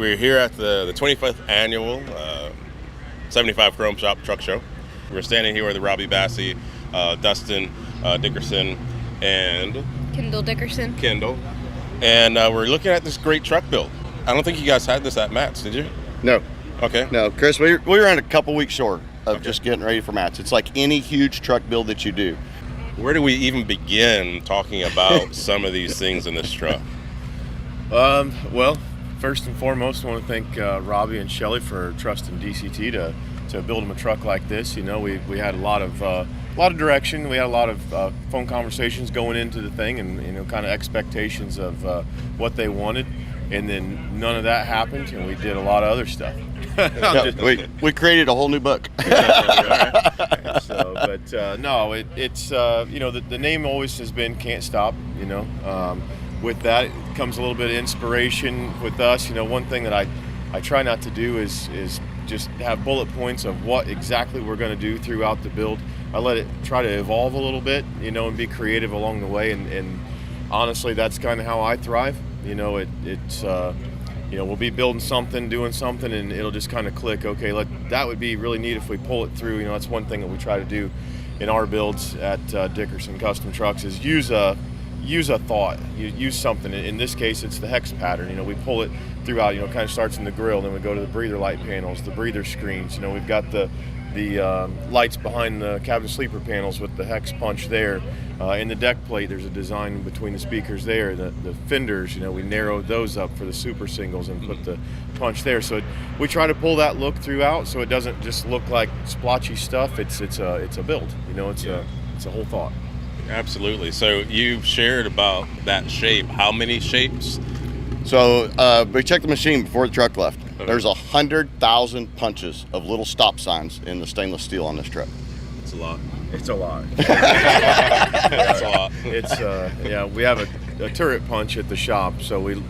We're here at the 25th annual 75 Chrome Shop Truck Show. We're standing here with Robbie, Basse, Dustin, Dickerson, and Kyndal Dickerson. Kyndal. And we're looking at this great truck build. I don't think you guys had this at Matt's, did you? No. Okay. No, Chris, we were on a couple weeks short of just getting ready for Matt's. It's like any huge truck build that you do. Where do we even begin talking about some of these things in this truck? Well, first and foremost, I want to thank Robbie and Shelly for trusting DCT to build them a truck like this. You know, we had a lot of direction. We had a lot of phone conversations going into the thing, and kind of expectations of what they wanted, and then none of that happened, and we did a lot of other stuff. We created a whole new book. No, it's the name always has been Cant Stop. With that comes a little bit of inspiration with us. One thing that I try not to do is just have bullet points of what exactly we're going to do throughout the build. I let it try to evolve a little bit, and be creative along the way. And honestly, that's kind of how I thrive. We'll be building something, doing something, and it'll just kind of click. Okay, that would be really neat if we pull it through. That's one thing that we try to do in our builds at Dickerson Custom Trucks is use a thought, use something. In this case, it's the hex pattern. We pull it throughout. Kind of starts in the grill, then we go to the breather light panels, the breather screens. We've got the lights behind the cabin sleeper panels with the hex punch there. In the deck plate, there's a design between the speakers there. The fenders, we narrowed those up for the super singles and put the punch there. So we try to pull that look throughout, so it doesn't just look like splotchy stuff. It's a build. It's a whole thought. Absolutely. So you've shared about that shape. How many shapes? So we checked the machine before the truck left. Okay. There's 100,000 punches of little stop signs in the stainless steel on this truck. It's a lot. It's a lot. That's a lot. We have a turret punch at the shop, so we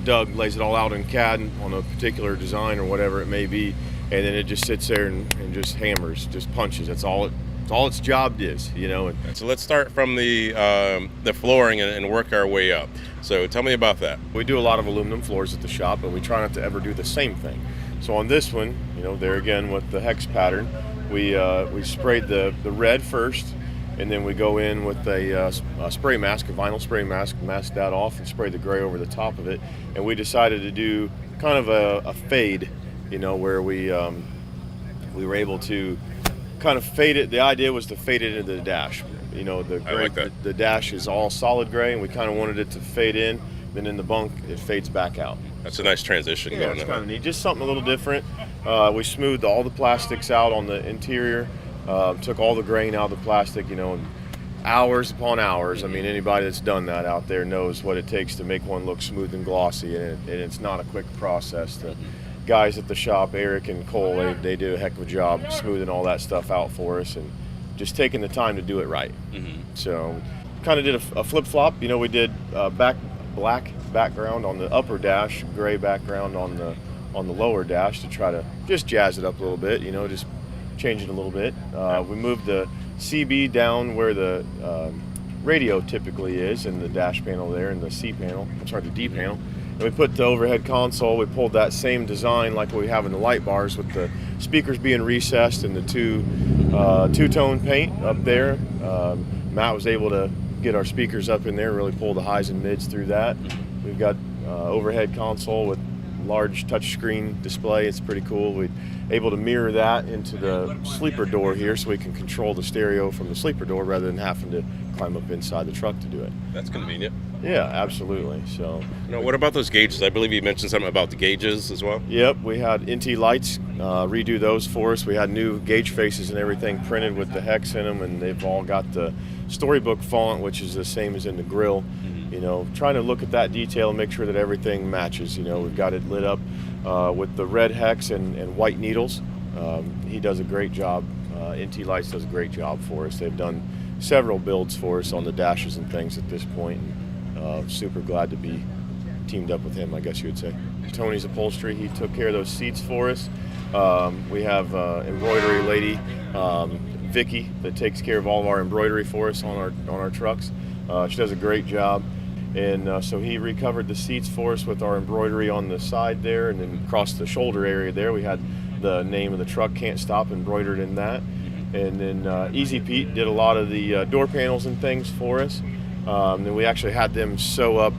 Doug lays it all out in CAD on a particular design or whatever it may be, and then it just sits there and just hammers, just punches. That's all its job is, So let's start from the flooring and work our way up. So tell me about that. We do a lot of aluminum floors at the shop, but we try not to ever do the same thing. So on this one, there again with the hex pattern, we sprayed the red first, and then we go in with a spray mask, a vinyl spray mask, mask that off, and spray the gray over the top of it. And we decided to do kind of a fade, where we were able to kind of fade it. The idea was to fade it into the dash. The gray, I like that. The dash is all solid gray, and we kind of wanted it to fade in. Then in the bunk, it fades back out. That's a nice transition. Yeah, it's kind of neat. Just something a little different. We smoothed all the plastics out on the interior. Took all the grain out of the plastic. Hours upon hours. I mean, anybody that's done that out there knows what it takes to make one look smooth and glossy, and it's not a quick process. The guys at the shop, Eric and Cole, they did a heck of a job smoothing all that stuff out for us and just taking the time to do it right. Mm-hmm. So kind of did a flip-flop. We did black background on the upper dash, gray background on the lower dash to try to just jazz it up a little bit, just change it a little bit. We moved the CB down where the radio typically is in the dash panel there, and the D panel. And we put the overhead console, we pulled that same design like we have in the light bars with the speakers being recessed and the two-tone paint up there. Matt was able to get our speakers up in there, really pull the highs and mids through that. We've got overhead console with large touchscreen display. It's pretty cool. We're able to mirror that into the sleeper door here so we can control the stereo from the sleeper door rather than having to climb up inside the truck to do it. That's convenient. Yeah, absolutely. So, what about those gauges? I believe you mentioned something about the gauges as well. Yep, we had NT lights redo those for us. We had new gauge faces and everything printed with the hex in them, and they've all got the storybook font, which is the same as in the grill. Trying to look at that detail and make sure that everything matches. We've got it lit up with the red hex and white needles. He does a great job. NT Lights does a great job for us. They've done several builds for us on the dashes and things at this point. Super glad to be teamed up with him, I guess you would say. Tony's Upholstery, he took care of those seats for us. We have embroidery lady, Vicky, that takes care of all of our embroidery for us on our trucks. She does a great job. And so he recovered the seats for us with our embroidery on the side there, and then across the shoulder area there we had the name of the truck, Cant Stop, embroidered in that. And then Easy Pete did a lot of the door panels and things for us. And we actually had them sew up,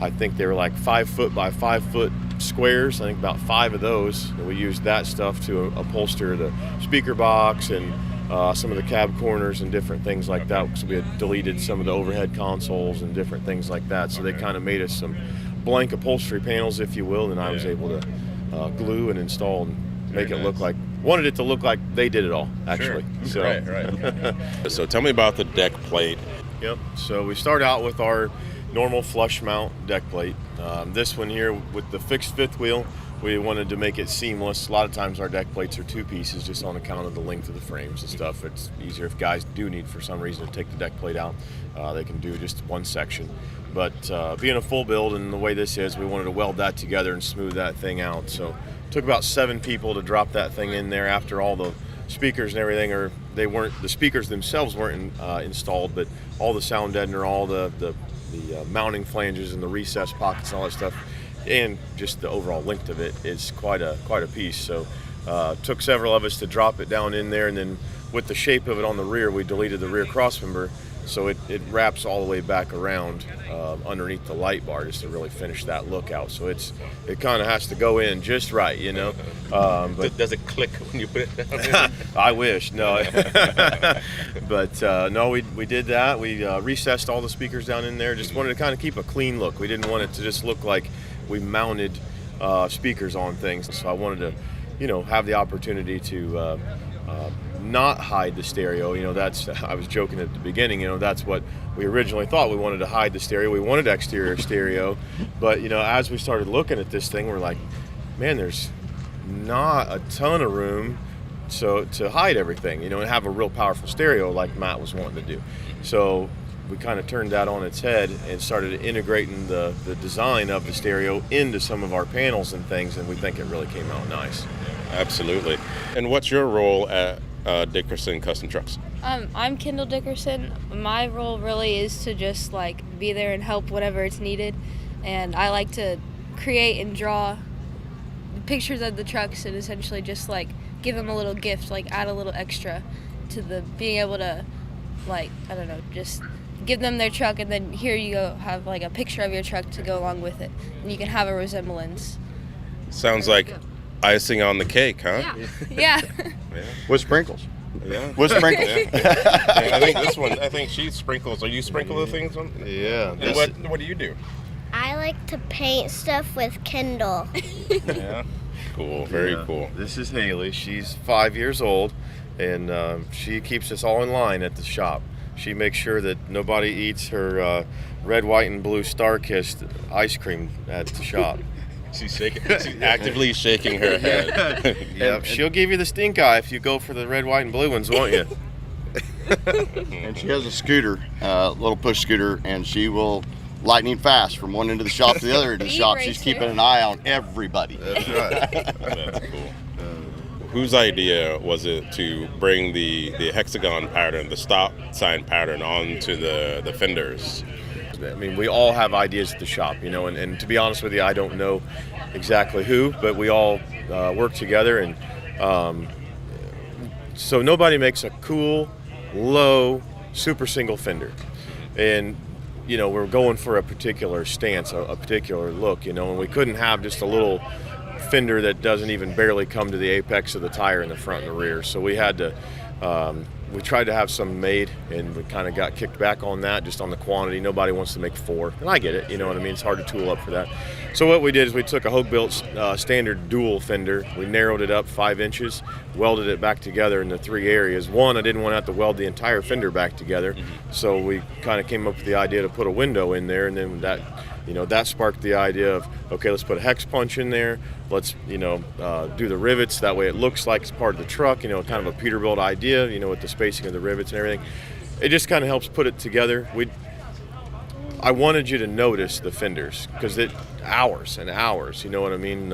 I think they were like 5 foot by 5 foot squares. I think about 5 of those. And we used that stuff to upholster the speaker box and some of the cab corners and different things like that, because we had deleted some of the overhead consoles and different things like that. So they kind of made us some blank upholstery panels, if you will, and I was able to glue and install and make it look like, wanted it to look like they did it all, actually. Sure. So. Right. So tell me about the deck plate. Yep. So we start out with our normal flush mount deck plate. This one here with the fixed fifth wheel, we wanted to make it seamless. A lot of times our deck plates are 2 pieces just on account of the length of the frames and stuff. It's easier if guys do need for some reason to take the deck plate out. They can do just one section. But being a full build and the way this is, we wanted to weld that together and smooth that thing out. So it took about 7 people to drop that thing in there after all the speakers and everything, or they weren't, the speakers themselves weren't installed, but all the sound deadener, all the mounting flanges and the recessed pockets and all that stuff, and just the overall length of it is quite a piece. So took several of us to drop it down in there, and then with the shape of it on the rear, we deleted the rear crossmember, so it wraps all the way back around underneath the light bar just to really finish that look out. So it kind of has to go in just right, you know. But does it click when you put it down? I wish, no. But no, we did that. We recessed all the speakers down in there. Just wanted to kind of keep a clean look. We didn't want it to just look like we mounted speakers on things. So I wanted to, you know, have the opportunity to not hide the stereo. You know, that's, I was joking at the beginning, you know, that's what we originally thought. We wanted to hide the stereo. We wanted exterior stereo. But, you know, as we started looking at this thing, we're like, man, there's not a ton of room so to hide everything, you know, and have a real powerful stereo like Matt was wanting to do. So we kind of turned that on its head and started integrating the design of the stereo into some of our panels and things, and we think it really came out nice. Absolutely. And what's your role at Dickerson Custom Trucks? I'm Kyndal Dickerson. My role really is to just like be there and help whatever it's needed, and I like to create and draw pictures of the trucks and essentially just like give them a little gift, like add a little extra to the being able to, like, I don't know, just give them their truck, and then here you go, have like a picture of your truck to go along with it, and you can have a resemblance. Sounds like icing on the cake, huh? Yeah. With sprinkles. Yeah. With sprinkles. Yeah, I think this one, I think she sprinkles. Are you sprinkle the things on? Yeah. And what do you do? I like to paint stuff with Kyndal. Yeah. Cool. Very cool. This is Haley. She's 5 years old, and she keeps us all in line at the shop. She makes sure that nobody eats her red, white, and blue Star-Kissed ice cream at the shop. She's actively shaking her head. Yep, she'll give you the stink eye if you go for the red, white, and blue ones, won't you? And she has a scooter, little push scooter, and she will lightning fast from one end of the shop to the other end of the shop. She's keeping an eye on everybody. That's right. That's cool. Whose idea was it to bring the hexagon pattern, the stop sign pattern, onto the fenders? I mean, we all have ideas at the shop, you know, and to be honest with you, I don't know exactly who, but we all work together, and so nobody makes a cool, low, super single fender. And, you know, we're going for a particular stance, a particular look, you know, and we couldn't have just a little fender that doesn't even barely come to the apex of the tire in the front and the rear. So we had to, we tried to have some made, and we kind of got kicked back on that, just on the quantity. Nobody wants to make 4, and I get it, you know what I mean? It's hard to tool up for that. So what we did is we took a Hogue-built standard dual fender, we narrowed it up 5 inches, welded it back together in the 3 areas. One, I didn't want to have to weld the entire fender back together, so we kind of came up with the idea to put a window in there, and then that, you know, that sparked the idea of, okay, let's put a hex punch in there. Let's, you know, do the rivets. That way it looks like it's part of the truck, you know, kind of a Peterbilt idea, you know, with the spacing of the rivets and everything. It just kind of helps put it together. I wanted you to notice the fenders, because it hours and hours, you know what I mean?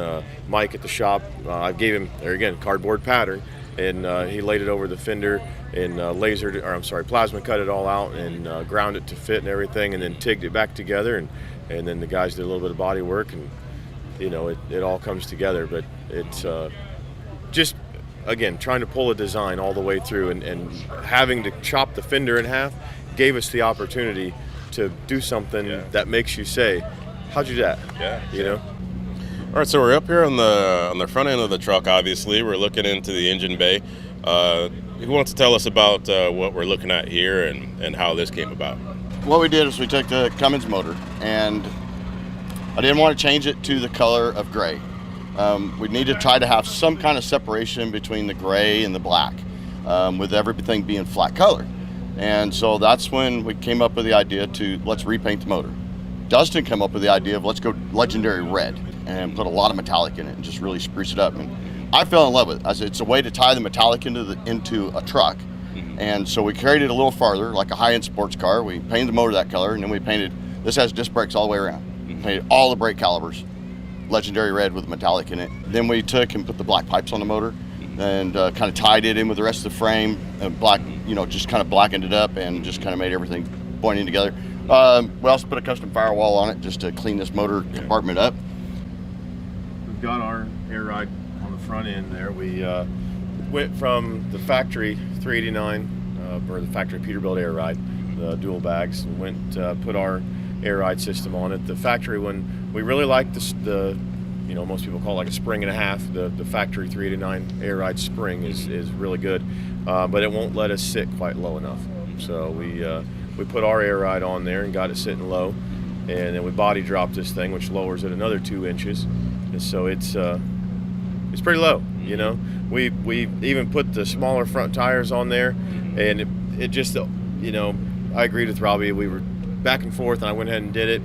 Mike at the shop, I gave him, there again, cardboard pattern, and he laid it over the fender, plasma cut it all out and ground it to fit and everything, and then tigged it back together, and then the guys did a little bit of body work, and it all comes together. But it's just, again, trying to pull a design all the way through, and having to chop the fender in half gave us the opportunity to do something that makes you say, how'd you do that? All right, so we're up here on the front end of the truck. Obviously, we're looking into the engine bay. Who wants to tell us about what we're looking at here and how this came about? What we did is we took the Cummins motor, and I didn't want to change it to the color of gray. We needed to try to have some kind of separation between the gray and the black, with everything being flat color. And so that's when we came up with the idea to let's repaint the motor. Dustin came up with the idea of let's go legendary red and put a lot of metallic in it and just really spruce it up. And I fell in love with it. I said it's a way to tie the metallic into a truck. And so we carried it a little farther, like a high-end sports car. We painted the motor that color, and then we painted, this has disc brakes all the way around. Painted all the brake calipers legendary red with metallic in it. Then we took and put the black pipes on the motor and kind of tied it in with the rest of the frame, and black, just kind of blackened it up and just kind of made everything pointing together. We also put a custom firewall on it just to clean this motor compartment up. We've got our air ride on the front end there. We went from the factory 389, or the factory Peterbilt air ride, the dual bags, and went put our air ride system on it. The factory one, we really liked the most people call it like a spring and a half. The factory 389 air ride spring is really good, but it won't let us sit quite low enough. So we put our air ride on there and got it sitting low, and then we body dropped this thing, which lowers it another 2 inches, and so it's pretty low. We even put the smaller front tires on there, and it just I agreed with Robbie. We were back and forth, and I went ahead and did it.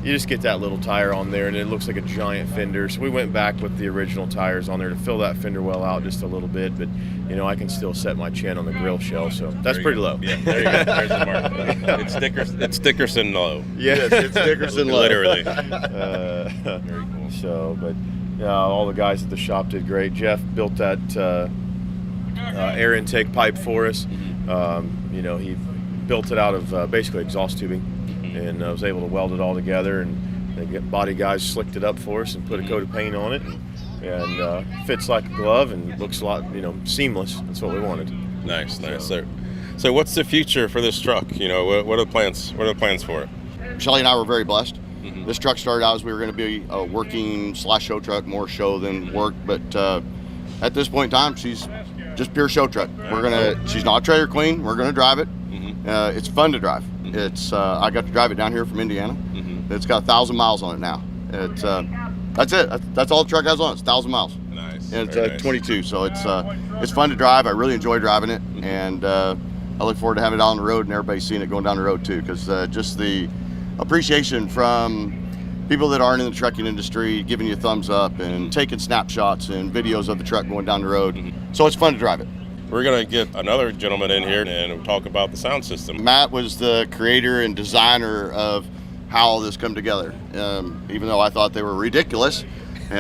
You just get that little tire on there, and it looks like a giant fender. So we went back with the original tires on there to fill that fender well out just a little bit. But I can still set my chin on the grill shell, so that's pretty low. Yeah, there you go. There's the mark. It's Dickerson low. Yes, it's Dickerson low. Literally. Very cool. So, but all the guys at the shop did great. Jeff built that air intake pipe for us. He built it out of basically exhaust tubing. And I was able to weld it all together, and the body guys slicked it up for us and put a coat of paint on it, and fits like a glove and looks a lot, seamless. That's what we wanted. Nice. So what's the future for this truck? What are the plans? What are the plans for it? Shelly and I were very blessed. This truck started out as we were going to be a working / show truck, more show than work. But at this point in time, she's just pure show truck. She's not a trailer queen. We're going to drive it. It's fun to drive. It's I got to drive it down here from Indiana. It's got 1,000 miles on it now. It's that's it. That's all the truck has on it. It's 1,000 miles. Nice. And it's 22, so it's fun to drive. I really enjoy driving it, and I look forward to having it out on the road and everybody seeing it going down the road too. Because just the appreciation from people that aren't in the trucking industry giving you a thumbs up and taking snapshots and videos of the truck going down the road. So it's fun to drive it. We're going to get another gentleman in here and talk about the sound system. Matt was the creator and designer of how all this come together. Even though I thought they were ridiculous,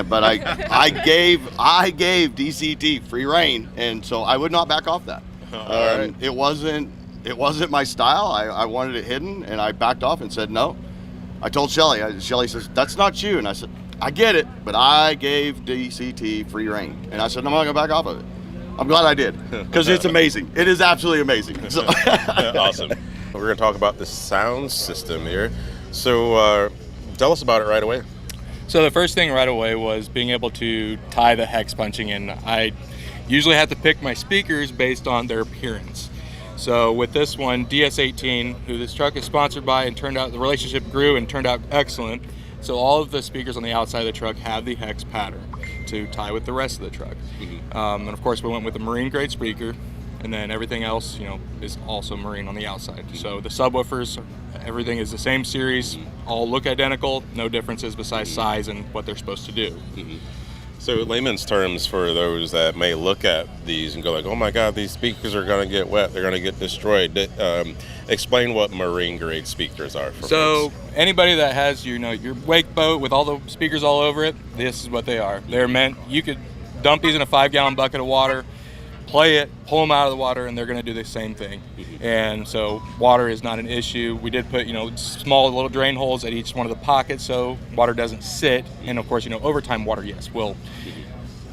but I gave DCT free reign, and so I would not back off that. All right. It wasn't my style. I wanted it hidden, and I backed off and said no. I told Shelly. Shelly says, "That's not you," and I said, "I get it, but I gave DCT free reign," and I said, "I'm not going to back off of it." I'm glad I did, because it's amazing. It is absolutely amazing. So. Awesome. We're going to talk about the sound system here. So tell us about it right away. So the first thing right away was being able to tie the hex punching in. I usually have to pick my speakers based on their appearance. So with this one, DS18, who this truck is sponsored by, and the relationship grew and turned out excellent. So all of the speakers on the outside of the truck have the hex pattern to tie with the rest of the truck. And of course we went with a marine grade speaker, and then everything else, is also marine on the outside. So the subwoofers, everything is the same series, all look identical, no differences besides size and what they're supposed to do. So layman's terms for those that may look at these and go like, oh my God, these speakers are going to get wet, they're going to get destroyed. Explain what marine grade speakers are for So folks. Anybody that has your wake boat with all the speakers all over it, this is what they are. They're meant, you could dump these in a 5-gallon bucket of water, play it, pull them out of the water, and they're going to do the same thing. And so water is not an issue. We did put, small little drain holes at each one of the pockets so water doesn't sit. And of course, over time, water, yes, will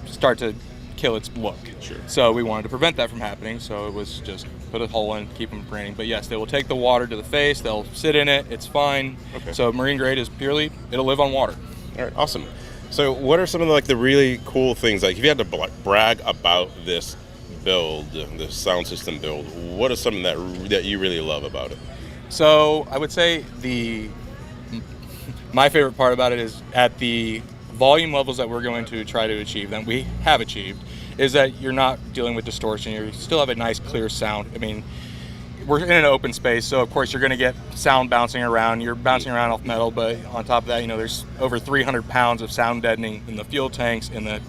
start to kill its look. Sure. So we wanted to prevent that from happening. So it was just put a hole in, keep them draining. But yes, they will take the water to the face. They'll sit in it. It's fine. Okay. So marine grade is purely, it'll live on water. All right, awesome. So what are some of the really cool things, like if you had to brag about this build, this sound system build, what is something that you really love about it? So I would say my favorite part about it is at the volume levels that we're going to try to achieve, that we have achieved, is that you're not dealing with distortion. You still have a nice clear sound. I mean, we're in an open space, so of course you're going to get sound bouncing around. You're bouncing around off metal, but on top of that, there's over 300 pounds of sound deadening in the fuel tanks, in the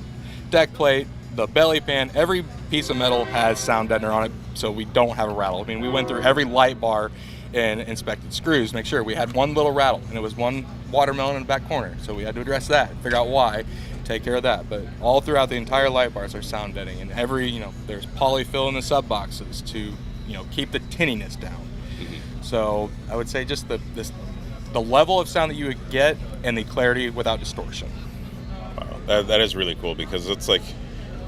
deck plate, the belly pan. Every piece of metal has sound deadener on it, so we don't have a rattle. I mean, we went through every light bar and inspected screws, make sure we had one little rattle, and it was one watermelon in the back corner. So we had to address that, figure out why, take care of that. But all throughout the entire light bars are sound deadening, and every, there's polyfill in the sub boxes to, keep the tinniness down. So I would say just the level of sound that you would get and the clarity without distortion. Wow, that is really cool, because it's like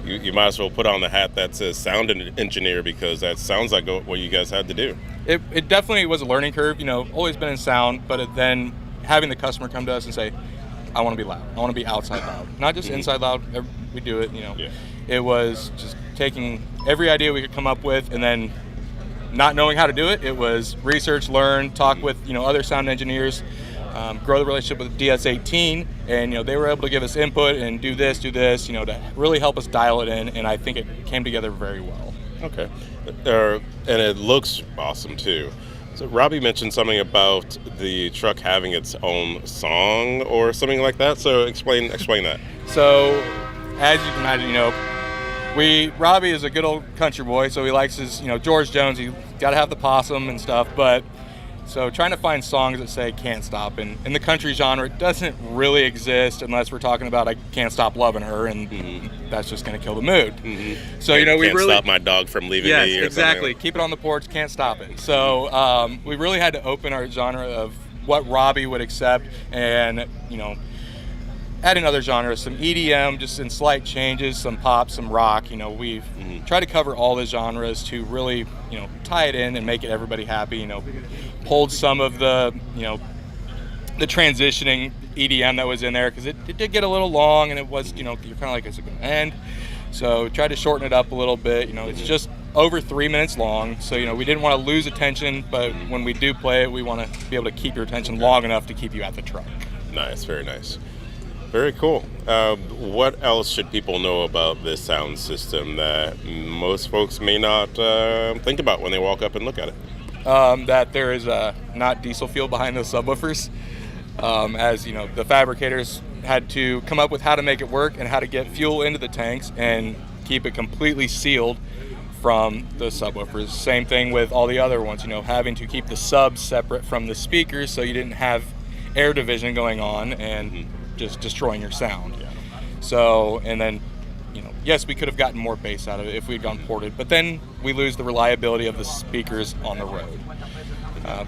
you might as well put on the hat that says sound engineer, because that sounds like what you guys had to do. It definitely was a learning curve, always been in sound, but then having the customer come to us and say, I want to be loud, I want to be outside loud, not just inside loud. We do it, Yeah. It was just taking every idea we could come up with and then not knowing how to do it. It was research, learn, talk with other sound engineers, grow the relationship with DS18, and they were able to give us input and do this, to really help us dial it in, and I think it came together very well. Okay, and it looks awesome too. So Robbie mentioned something about the truck having its own song or something like that. So explain that. So, as you can imagine, Robbie is a good old country boy, so he likes his, George Jones. He got to have the possum and stuff. But so trying to find songs that say "Can't Stop," and in the country genre, it doesn't really exist unless we're talking about "I Can't Stop Loving Her," and that's just going to kill the mood. So we can't really stop my dog from leaving yes, me. Or exactly. Something. Keep it on the porch, can't stop it. So we really had to open our genre of what Robbie would accept, and add in other genres, some EDM, just in slight changes, some pop, some rock. We've tried to cover all the genres to really, tie it in and make it everybody happy. Pulled some of the, the transitioning EDM that was in there, because it did get a little long, and it was, you're kind of like, is it going to end? So tried to shorten it up a little bit. It's just over 3 minutes long, so we didn't want to lose attention, but when we do play it, we want to be able to keep your attention long enough to keep you at the truck. Nice, very nice. Very cool. What else should people know about this sound system that most folks may not think about when they walk up and look at it? That there is not diesel fuel behind those subwoofers. As the fabricators had to come up with how to make it work and how to get fuel into the tanks and keep it completely sealed from the subwoofers. Same thing with all the other ones, having to keep the subs separate from the speakers so you didn't have air division going on and just destroying your sound. So, and then, yes, we could have gotten more bass out of it if we'd gone ported, but then we lose the reliability of the speakers on the road.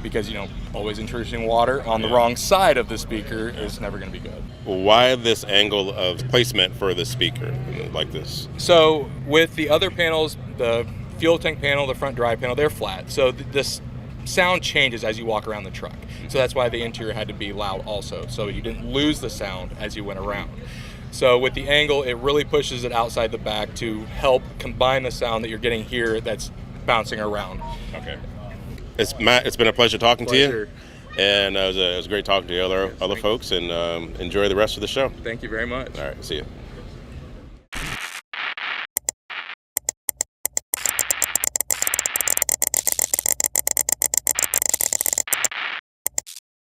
Because, always introducing water on the wrong side of the speaker is never going to be good. Why this angle of placement for the speaker like this? So with the other panels, the fuel tank panel, the front drive panel, they're flat. So this sound changes as you walk around the truck. So that's why the interior had to be loud also, so you didn't lose the sound as you went around. So with the angle, it really pushes it outside the back to help combine the sound that you're getting here that's bouncing around. Okay. Matt, it's been a pleasure talking to you. And it was great talking to the other folks, and enjoy the rest of the show. Thank you very much. All right, see you.